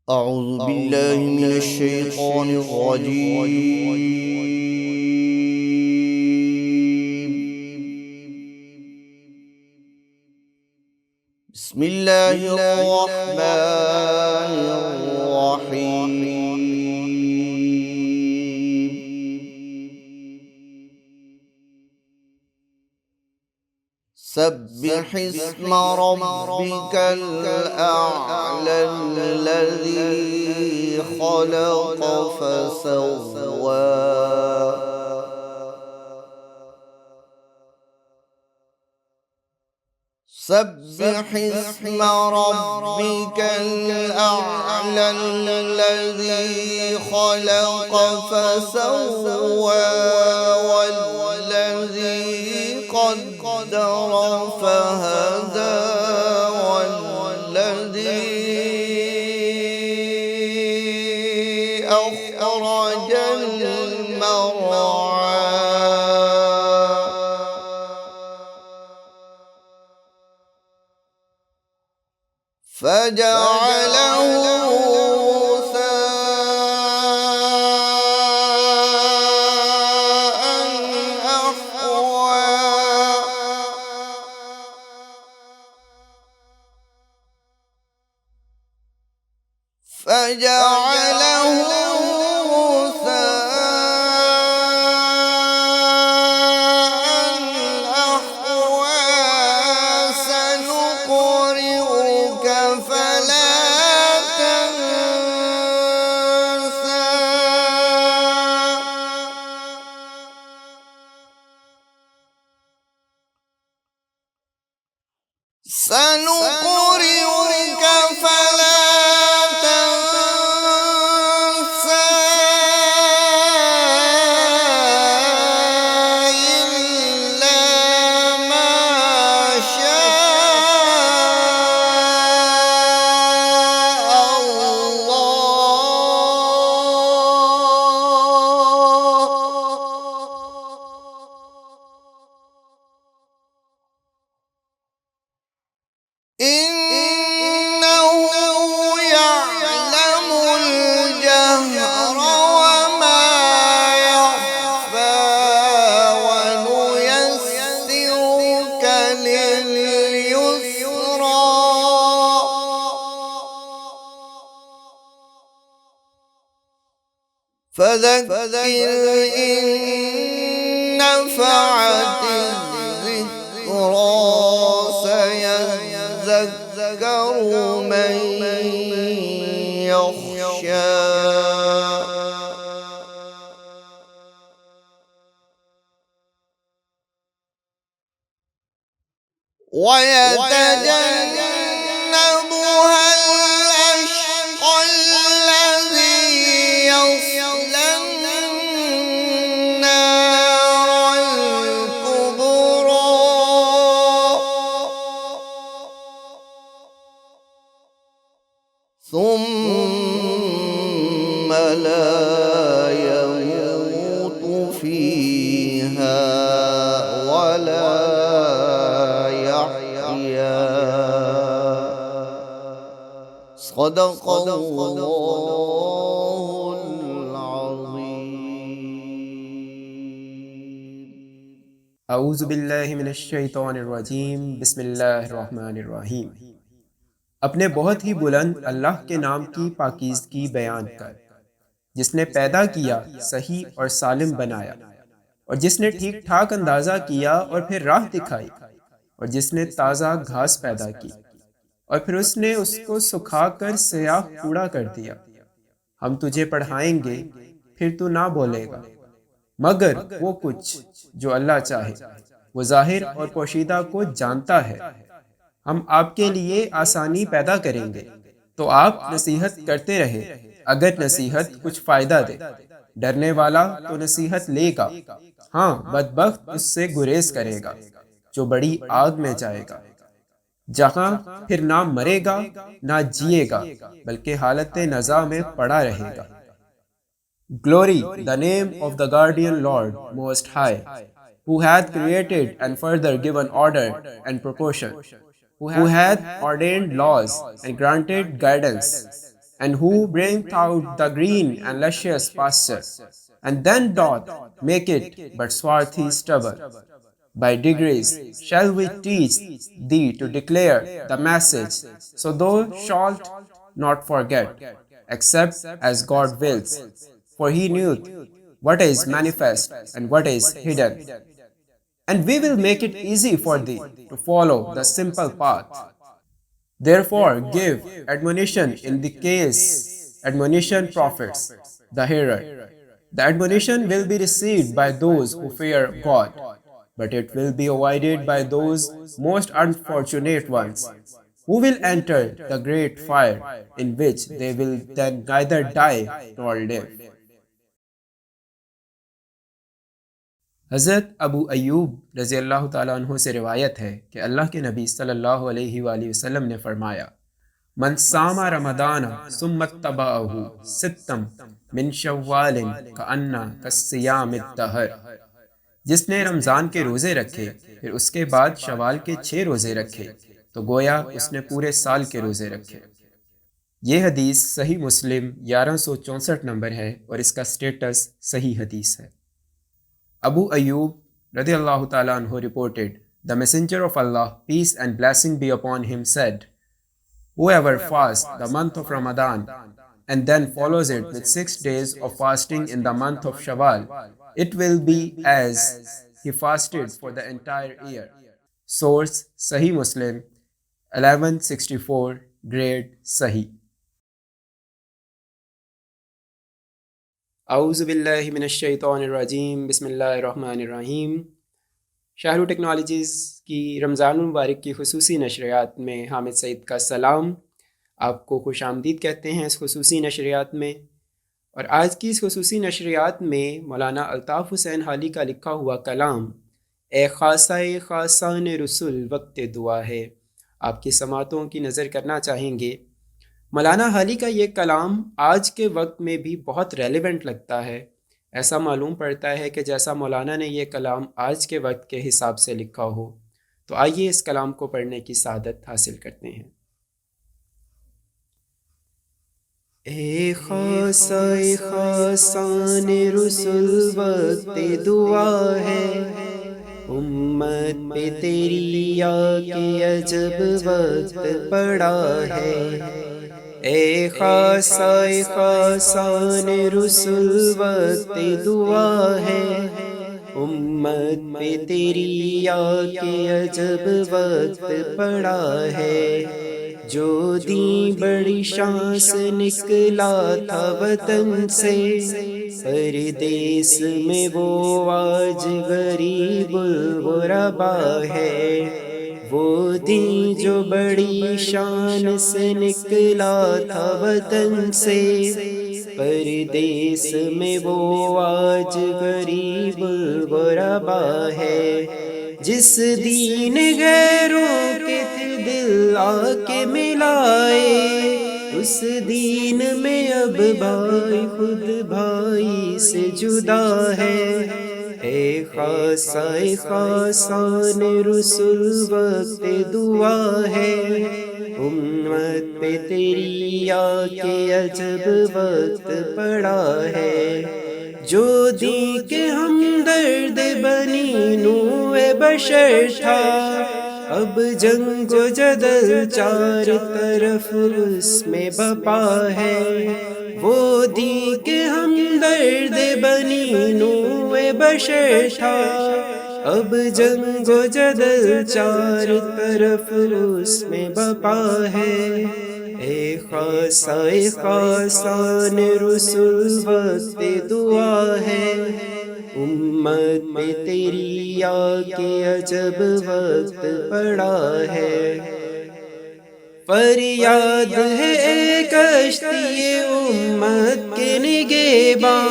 أعوذ بالله من الشيطان الرجيم. بسم الله الرحمن الرحيم. سبح اسم ربك الأعلى الذي خلق فسوى سبح اسم ربك الأعلى الذي خلق فسوى والذي قدر فهدى والذي أخرج المرعى فجعله غثاء أحوى فجعله غثاء أحوى سنقرئك فلا تنسى سنقرئك فلا تنسى إلا ما شاء الله إنه يعلم الجهر وما يخفى ونيسرك لليسرى فذكر إن نفعت الذكرى سيذكر من يخشى ويتجنبها الأشقى الذي يصلى النار الكبرى ثم لا يموت فيها ولا يحيا صدق الله العظيم. اعوذ باللہ من الشیطان الرجیم بسم اللہ الرحمن الرحیم۔ اپنے بہت ہی بلند اللہ کے نام کی پاکیزگی بیان کر، جس نے پیدا کیا صحیح اور سالم بنایا، اور جس نے ٹھیک ٹھاک اندازہ کیا اور پھر راہ دکھائی، اور جس نے تازہ گھاس پیدا کی اور پھر اس نے اس کو سکھا کر سیاہ کوڑا کر دیا۔ ہم تجھے پڑھائیں گے پھر تو نہ بولے گا، مگر وہ کچھ جو اللہ چاہے، وہ ظاہر اور پوشیدہ کو جانتا ہے۔ ہم آپ کے لیے آسانی پیدا کریں گے تو آپ نصیحت کرتے رہے، اگر نصیحت کچھ فائدہ دے۔ ڈرنے والا تو نصیحت لے گا، ہاں بدبخت اس سے گریز کرے گا جو بڑی آگ میں جائے گا، جہاں پھر نہ مرے گا نہ جیے گا بلکہ حالت نزاع میں پڑا رہے گا۔ Glory, the name of the guardian Lord Most High, who hath created and further given order and proportion, who hath ordained laws and granted guidance, and who bringeth out the green and luscious pasture, and then doth make it but swarthy stubble. By degrees shall we teach thee to declare the message, so thou shalt not forget, except as God wills. For he knoweth what is manifest and what is hidden. And we will make it easy for thee to follow the simple path. Therefore give admonition in the case admonition profits the hearer. The admonition will be received by those who fear God, but it will be avoided by those most unfortunate ones, who will enter the great fire, in which they will then neither die nor live. حضرت ابو ایوب رضی اللہ تعالیٰ عنہ سے روایت ہے کہ اللہ کے نبی صلی اللہ علیہ وآلہ وسلم نے فرمایا: من صام رمضان ثم اتبعہ ستم من شوال کأنہ کالصیام الدہر، جس نے رمضان کے روزے رکھے پھر اس کے بعد شوال کے 6 روزے رکھے تو گویا اس نے پورے سال کے روزے رکھے۔ یہ حدیث صحیح مسلم 1164 نمبر ہے اور اس کا سٹیٹس صحیح حدیث ہے۔ Abu Ayyub radiallahu ta'ala anhu reported, the Messenger of Allah, peace and blessing be upon him, said, whoever fasts the month of Ramadan and then follows it with 6 days of fasting in the month of Shawwal, it will be as he fasted for the entire year. Source Sahih Muslim 1164, grade Sahih. اعوذ باللہ من الشیطان الرجیم، بسم اللہ الرحمن الرحیم۔ شاہرو technologies کی رمضان المبارک کی خصوصی نشریات میں حامد سعید کا سلام، آپ کو خوش آمدید کہتے ہیں اس خصوصی نشریات میں۔ اور آج کی اس خصوصی نشریات میں مولانا الطاف حسین حالی کا لکھا ہوا کلام اے خاصۂ خاصان رسول وقت دعا ہے، آپ کی سماعتوں کی نظر کرنا چاہیں گے۔ مولانا حالی کا یہ کلام آج کے وقت میں بھی بہت ریلیونٹ لگتا ہے۔ ایسا معلوم پڑتا ہے کہ جیسا مولانا نے یہ کلام آج کے وقت کے حساب سے لکھا ہو۔ تو آئیے اس کلام کو پڑھنے کی سعادت حاصل کرتے ہیں۔ اے خاصۂ خاصان رسول وقت دعا ہے، امت پہ تیری یا کے عجب وقت پڑا ہے۔ اے خاصۂ خاصان رسول وقت دعا ہے، امت پہ تیری یا کے عجب وقت پڑا ہے۔ جو دین بڑی شان سے نکلا تھا وطن سے، پردیس میں وہ آج غریب الغربا ہے۔ وہ دین جو بڑی شان سے نکلا تھا وطن سے، پردیس میں وہ آج غریب الغربا ہے۔ جس دین غیروں کے دل آ کے ملائے، اس دین میں اب بھائی خود بھائی سے جدا ہے۔ اے خاصۂ خاصان رسول وقت دعا ہے، امت پہ تیری یا کے عجب وقت پڑا ہے۔ جو دین کے ہمدرد بنی نوع بشر تھا، اب جنگ و جدل 4 طرف اس میں بپا ہے۔ وہ دین کے ہمدرد بنی نوع بشر تھا، اب جنگ و جدل 4 طرف اس میں بپا ہے۔ اے خاصۂ خاصان رسول وقت دعا ہے، امت میں تیری یا کے عجب وقت پڑا ہے۔ فریاد ہے اے کشتی امت کے نگہباں،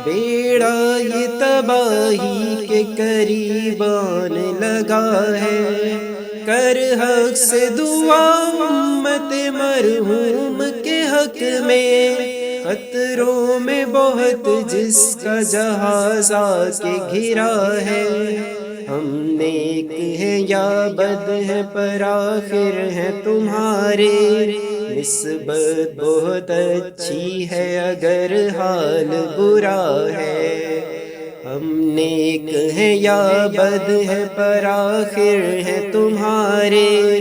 بیڑا یہ تباہی کے قریب آنے لگا ہے۔ کر حق سے دعا امت مرحوم کے حق میں، خطروں میں بہت جس کا جہاز آ کے گھرا ہے۔ ہم نیک ہیں یا بد ہیں پر آخر ہیں تمہارے، نسبت بہت اچھی ہے اگر حال برا ہے۔ ہم نیک ہیں یا بد ہیں پر آخر ہیں تمہارے،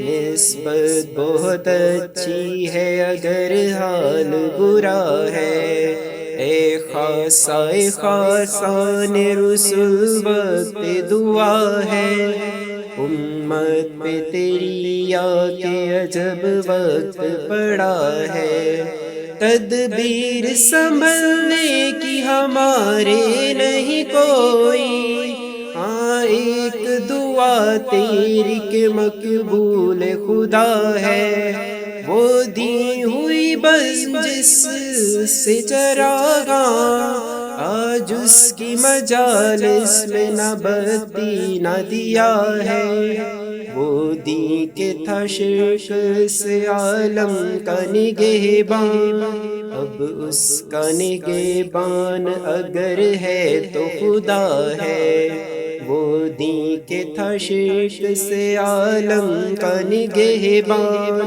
نسبت بہت اچھی ہے اگر حال برا ہے۔ اے خاصائے خاصان رسول وقت دعا ہے، امت پہ تیری یا کے عجب وقت پڑا ہے۔ تدبیر سنبھلنے کی ہمارے نہیں کوئی، ہاں ایک دعا تیری کے مقبول خدا ہے، وہ دی ہوئی بس جس سے چراغاں، آج اس کی مجالس میں نہ بتی نہ دیا ہے۔ وہ دین کے تھا شرک سے عالم کا نگہبان، اب اس کا نگہبان اگر ہے تو خدا ہے۔ وہ دین کے تھا شرک سے عالم کا نگہبان،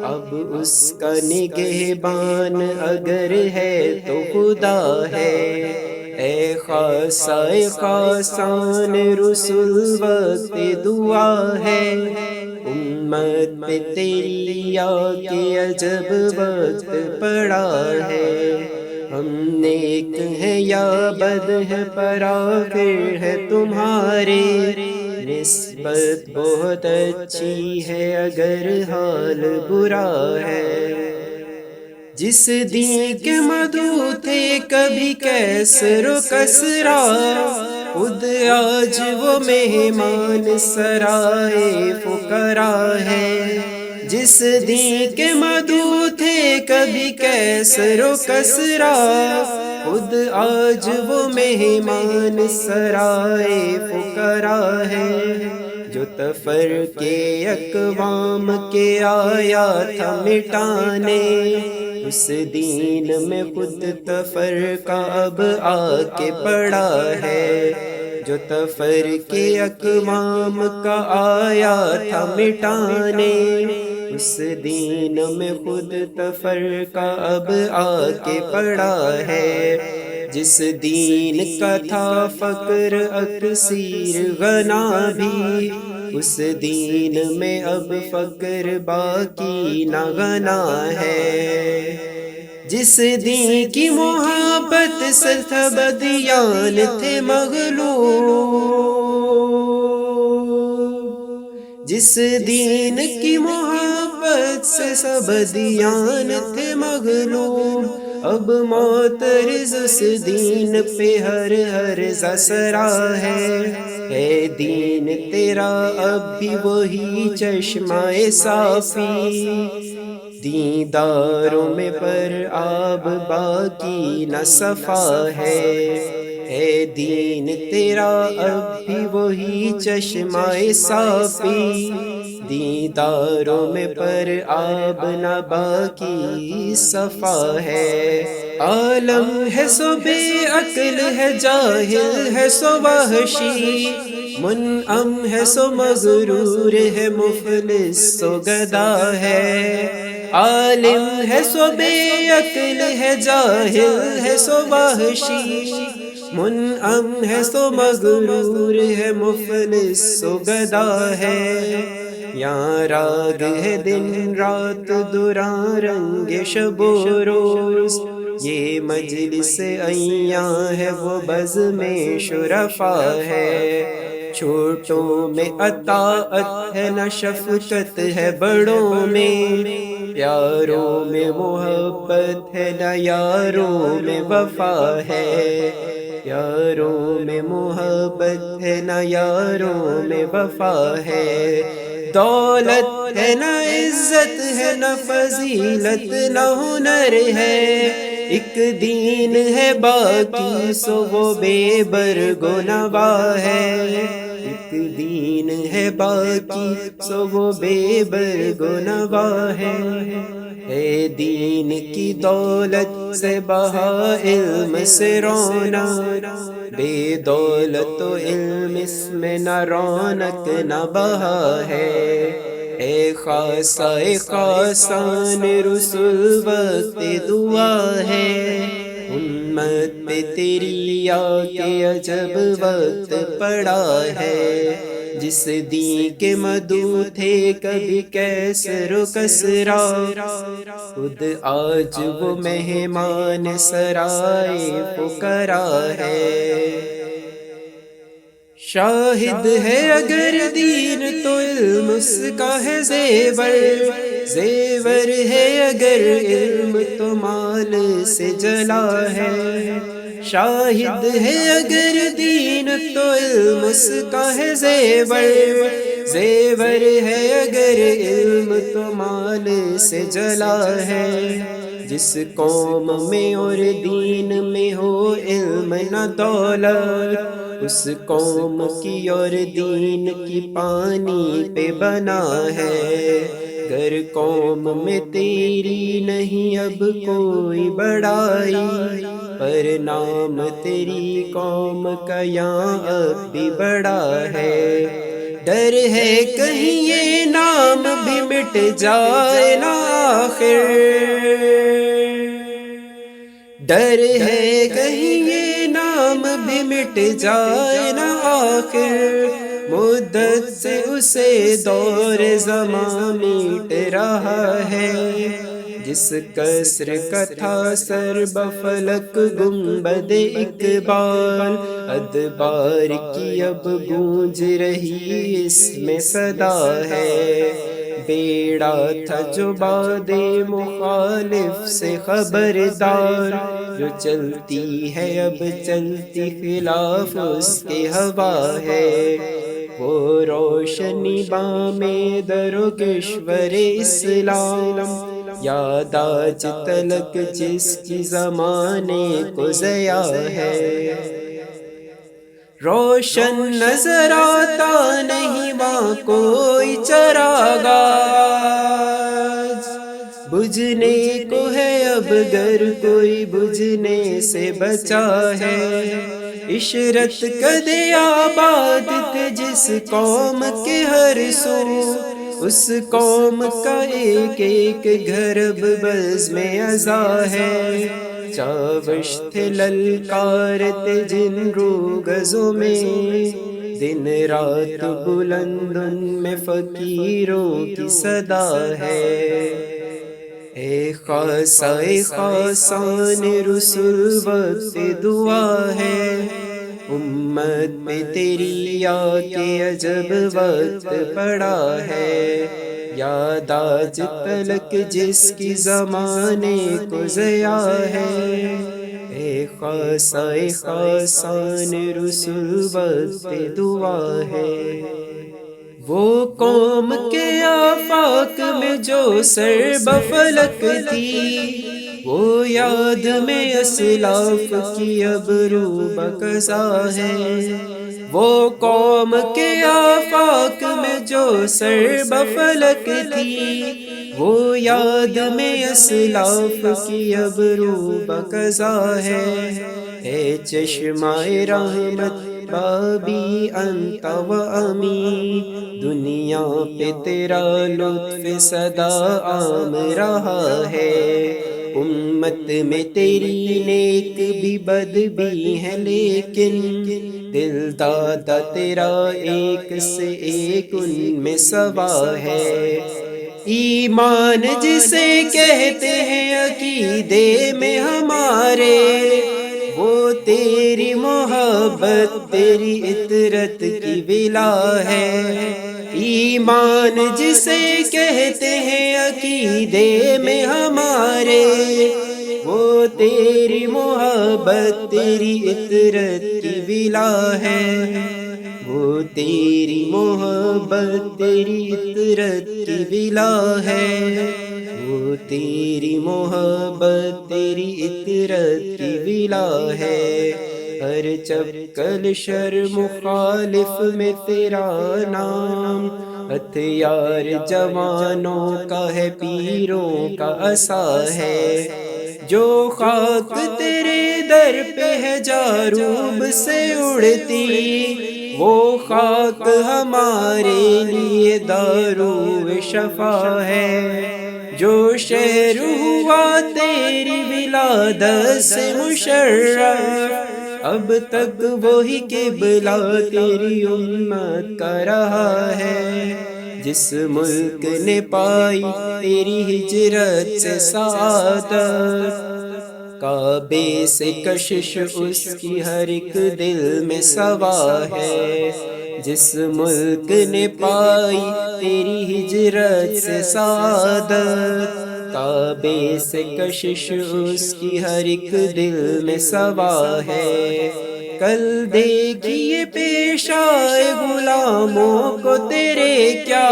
اب اس کا نگہبان اگر ہے تو خدا ہے۔ اے خاصائے خاصان رسول وقت دعا ہے، امت پہ تیری یا کے عجب وقت پڑا ہے۔ ہم نیک ہیں یا بد ہیں پر آخر ہے تمہارے، نسبت بہت اچھی ہے اگر حال برا ہے۔ جس دین کے مدعو تھے کبھی کیسر و کسرا، خود آج وہ مہمان سرائے فقرا ہے۔ جس دین کے مدعو تھے کبھی کیسر و کسرا، خود آج وہ مہمان سرائے فقرا ہے۔ جو تفرقے اقوام کے آیا تھا مٹانے، اس دین میں خود تفرقہ اب آ کے پڑا ہے۔ جو تفرقے اقوام کا آیا تھا مٹانے، اس دین میں خود تفرقہ اب آ کے پڑا ہے۔ جس دین کا تھا فقر اکثیر غنا بھی، اس دین میں اب فقر باقی نہ غنا ہے۔ جس دین کی محبت سے سب دیان تھے مغلوب، جس دین کی محبت سے سب دیان تھے مغلوب، اب معترض اس دین پہ ہر ہر زسرا ہے۔ اے دین تیرا اب بھی وہی چشمہ صافی، دینداروں میں پر آب باقی نہ صفا ہے۔ اے دین تیرا اب بھی وہی چشمہ صافی، دینداروں میں پر آب نہ باقی صفا ہے۔ عالم ہے سو بے عقل ہے جاہل ہے سو وحشی، منعم ہے سو مغرور ہے مفلس سو گدا ہے۔ عالم ہے سو بے عقل ہے جاہل ہے سو وحشی، منعم ہے سو مغرور ہے مفلس سو گدا ہے۔ یہاں راگ ہے دن رات دوران رنگ شب و روز، یہ مجلس ایاں ہے وہ بزم شرفا ہے۔ چھوٹوں میں اطاعت ہے نہ شفقت ہے بڑوں میں، پیاروں میں محبت ہے نہ یاروں میں وفا ہے۔ پیاروں میں محبت ہے نہ یاروں میں وفا ہے۔ دولت ہے نہ عزت ہے نہ فضیلت نہ ہنر ہے، ایک دین ہے باقی سو وہ بے برگ و نوا ہے۔ ایک دین ہے باقی سو وہ بے برگ و نوا ہے۔ ہے دین کی دولت سے بہا علم سے رونا، بے دولت و علم اس میں نہ رونق نہ بہا ہے۔ اے خاصہ خاصان رسول وقت دعا ہے، امت پہ تیری آ کے عجب وقت پڑا ہے۔ جس دین کے مدعو تھے کبھی کیسر و کسرا، خود آج وہ مہمان سرائے فقرا ہے۔ شاہد ہے اگر دین تو علم اس کا ہے زیور، زیور ہے اگر علم تو مال سے جلا ہے۔ شاہد ہے اگر دین تو علم اس کا ہے زیور، زیور ہے اگر علم تو مال سے جلا ہے۔ جس قوم میں اور دین میں ہو علم نہ دولت، اس قوم کی اور دین کی پانی پہ بنا ہے۔ گر قوم میں تیری نہیں اب کوئی بڑائی، پر نام تیری قوم کا یہاں اب بھی بڑا ہے۔ ڈر ہے کہیں یہ نام بھی مٹ جائے نا آخر، ڈر ہے کہیں یہ نام بھی مٹ جائے نا آخر۔ مدت سے اسے دور زمان میٹ رہا ہے، جس کسر کا تھا سر بفلک گنبد اقبال، ادبار کی اب گونج رہی اس میں صدا ہے۔ بیڑا تھا جو باد مخالف سے خبردار، جو چلتی ہے اب چلتی خلاف اس کی ہوا ہے۔ وہ روشنی بام در و کشور اسلام، یاد آج تلک جس کی زمانے کو ضیا ہے۔ روشن نظر آتا نہیں وہاں کوئی چراغ، بجھنے کو ہے اب گر کوئی بجھنے سے بچا ہے۔ عشرت کدے آباد تھے جس قوم کے ہر سو، اس قوم کا ایک ایک گھر اب بز میں ازا ہے۔ چاوش تھے للکارتے جن روگزوں میں، دن رات بلند ان میں فقیروں کی صدا ہے۔ اے خاصہ خاصان رسول وقت دعا ہے، امت پہ تیری آ کے عجب وقت پڑا ہے۔ یاد آج تلک جس کی زمانے کو ضیا ہے، اے خاصہ خاصان رسول وقت دعا ہے۔ وہ قوم کے آفاق میں جو سر بفلک تھی، وہ یاد میں اسلاف کی اب رو بقضا ہے۔ وہ قوم کے آفاق میں جو سر بفلک تھی، وہ یاد میں اسلاف کی اب رو بقضا ہے۔ اے چشمہ رحمت بابی انت و امی، دنیا پہ تیرا لطف سدا عام رہا ہے۔ امت میں تیری نیک بھی بد بھی ہے لیکن، دل دادا تیرا ایک سے ایک ان میں سوا ہے۔ ایمان جسے کہتے ہیں عقیدے میں ہمارے، وہ تیری محبت تیری اطرت کی ولا ہے۔ ایمان جسے کہتے ہیں عقیدے میں ہمارے، وہ تیری محبت تیری اطرت کی ولا ہے۔ وہ تیری محبت تیری اطرت کی ولا ہے، وہ تیری محبت تیری اطرت کی ولا ہے۔ ہر چپکل شر مخالف میں تیرا نام، ہتھیار جوانوں کا ہے، پیروں کا عصا ہے، جو خاک تیرے در پہ ہے جاروب سے اڑتی، وہ خاک ہمارے لیے دارو شفا ہے، جو شہر ہوا تیری ولادت سے مشرف، اب تک وہی قبلہ تیری امت کا رہا ہے، جس ملک نے پائی تیری ہجرت سے سعادت، کعبے سے کشش اس کی ہر ایک دل میں سوا ہے، جس ملک نے پائی تیری ہجرت سے سعادت، کعبے سے کشش اس کی ہر ایک دل میں سوا ہے، کل دیکھیے پیش آئے غلاموں کو تیرے کیا،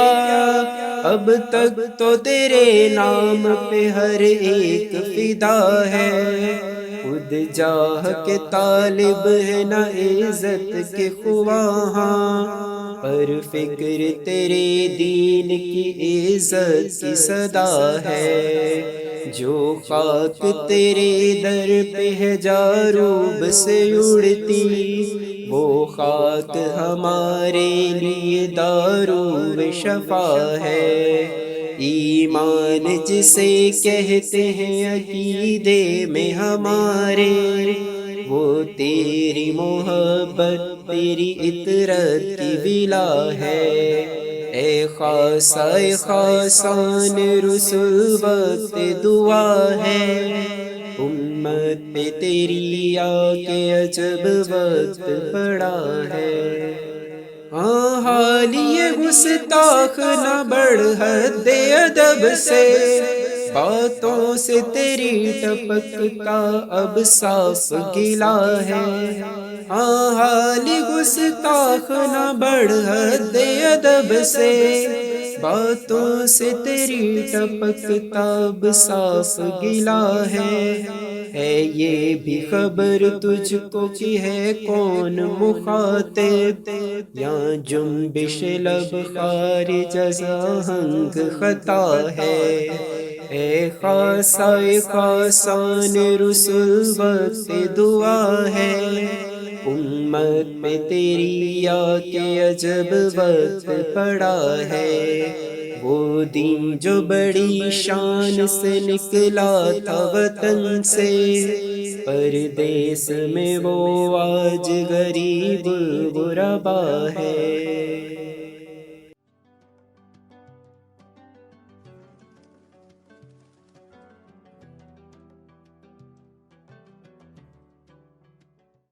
اب تک تو تیرے نام پہ ہر ایک فدا ہے، خود جاہ کے طالب ہے نہ عزت کے خواہاں، پر فکر تیرے دین کی عزت کی صدا ہے، جو خاک تیرے در پہ ہے جاروب سے اڑتی، وہ خاک ہمارے لیے دارو شفا ہے، ایمان جسے کہتے ہیں عقیدے میں ہمارے، وہ تیری محبت تیری اطرت کی ولا ہے، اے خاصہ خاصان رسول وقت دعا ہے، امت پہ تیری آ کے عجب وقت پڑا ہے، ہاں حال یہ گستاخ نہ بڑھ حد ادب سے، باتوں سے تیری ٹپکتا اب صاف گلا ہے، ہاں حال گستاخ نہ بڑھ حد ادب سے، باتوں سے تیری ٹپکتا اب صاف گلا ہے یہ بھی خبر تجھ کو کہ ہے کون مخاطب، یا جنبش لب خارج از آہنگ خطا ہے، اے خاصہ خاصان رسول وقت دعا ہے، امت پہ تیری آ کے عجب وقت پڑا ہے، وہ دن جو بڑی شان سے نکلا تھا وطن سے، پردیس میں وہ آج غریب غربا ہے۔